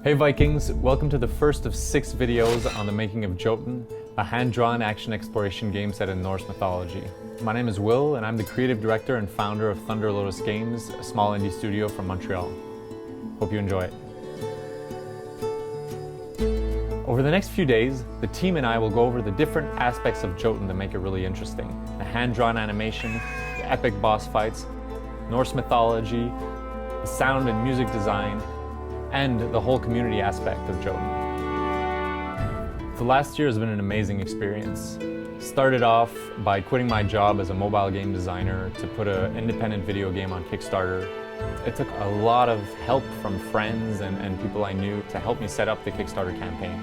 Hey Vikings, welcome to the first of 6 videos on the making of Jotun, a hand-drawn action exploration game set in Norse mythology. My name is Will, and I'm the creative director and founder of Thunder Lotus Games, a small indie studio from Montreal. Hope you enjoy it. Over the next few days, the team and I will go over the different aspects of Jotun that make it really interesting. The hand-drawn animation, the epic boss fights, Norse mythology, the sound and music design, and the whole community aspect of Jotun. The last year has been an amazing experience. Started off by quitting my job as a mobile game designer to put an independent video game on Kickstarter. It took a lot of help from friends and people I knew to help me set up the Kickstarter campaign.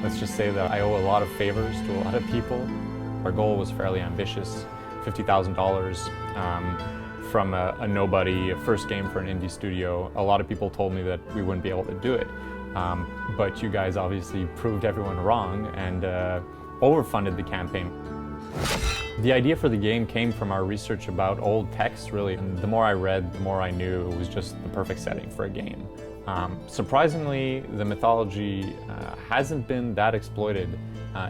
Let's just say that I owe a lot of favors to a lot of people. Our goal was fairly ambitious, $50,000. From a nobody, a first game for an indie studio. A lot of people told me that we wouldn't be able to do it, but you guys obviously proved everyone wrong and overfunded the campaign. The idea for the game came from our research about old texts, really, and the more I read, the more I knew it was just the perfect setting for a game. Surprisingly, the mythology hasn't been that exploited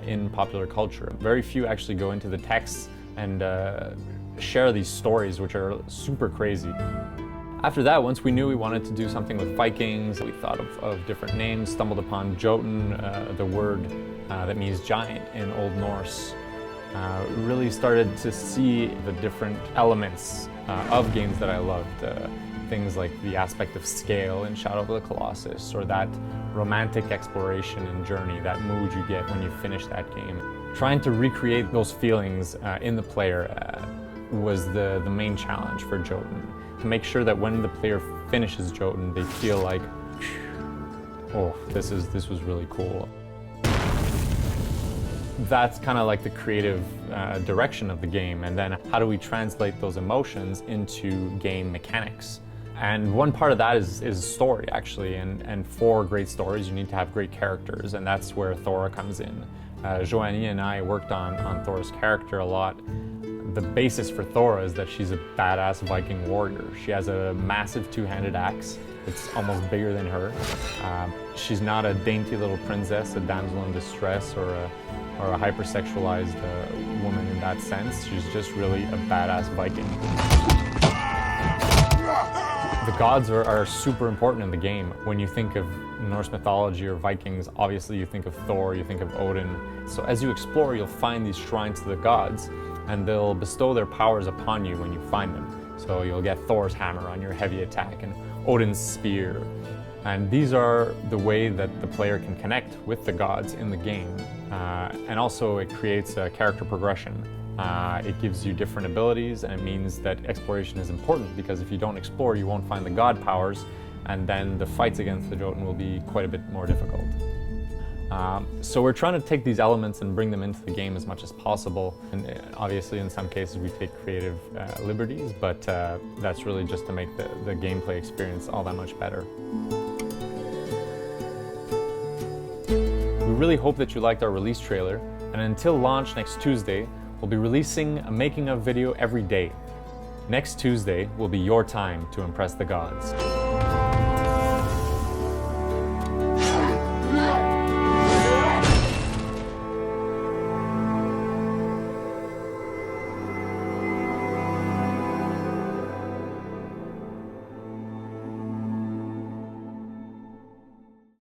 in popular culture. Very few actually go into the texts and share these stories, which are super crazy. After that, once we knew we wanted to do something with Vikings, we thought of different names, stumbled upon Jotun, the word that means giant in Old Norse. Really started to see the different elements of games that I loved. Things like the aspect of scale in Shadow of the Colossus, or that romantic exploration and journey, that mood you get when you finish that game. Trying to recreate those feelings in the player was the main challenge for Jotun. To make sure that when the player finishes Jotun, they feel like, oh, this was really cool. That's kind of like the creative direction of the game, and then how do we translate those emotions into game mechanics? And one part of that is story, actually, and for great stories you need to have great characters, and that's where Thora comes in. Joanie and I worked on Thora's character a lot. The basis for Thora is that she's a badass Viking warrior. She has a massive two-handed axe. It's almost bigger than her. She's not a dainty little princess, a damsel in distress, or a hypersexualized woman in that sense. She's just really a badass Viking. The gods are super important in the game. When you think of Norse mythology or Vikings, obviously you think of Thor, you think of Odin. So as you explore, you'll find these shrines to the gods, and they'll bestow their powers upon you when you find them. So you'll get Thor's hammer on your heavy attack and Odin's spear. And these are the way that the player can connect with the gods in the game. And also it creates a character progression. It gives you different abilities, and it means that exploration is important, because if you don't explore, you won't find the god powers, and then the fights against the Jotun will be quite a bit more difficult. So we're trying to take these elements and bring them into the game as much as possible. And obviously in some cases we take creative liberties, but that's really just to make the gameplay experience all that much better. We really hope that you liked our release trailer, and until launch next Tuesday, we'll be releasing a making of video every day. Next Tuesday will be your time to impress the gods.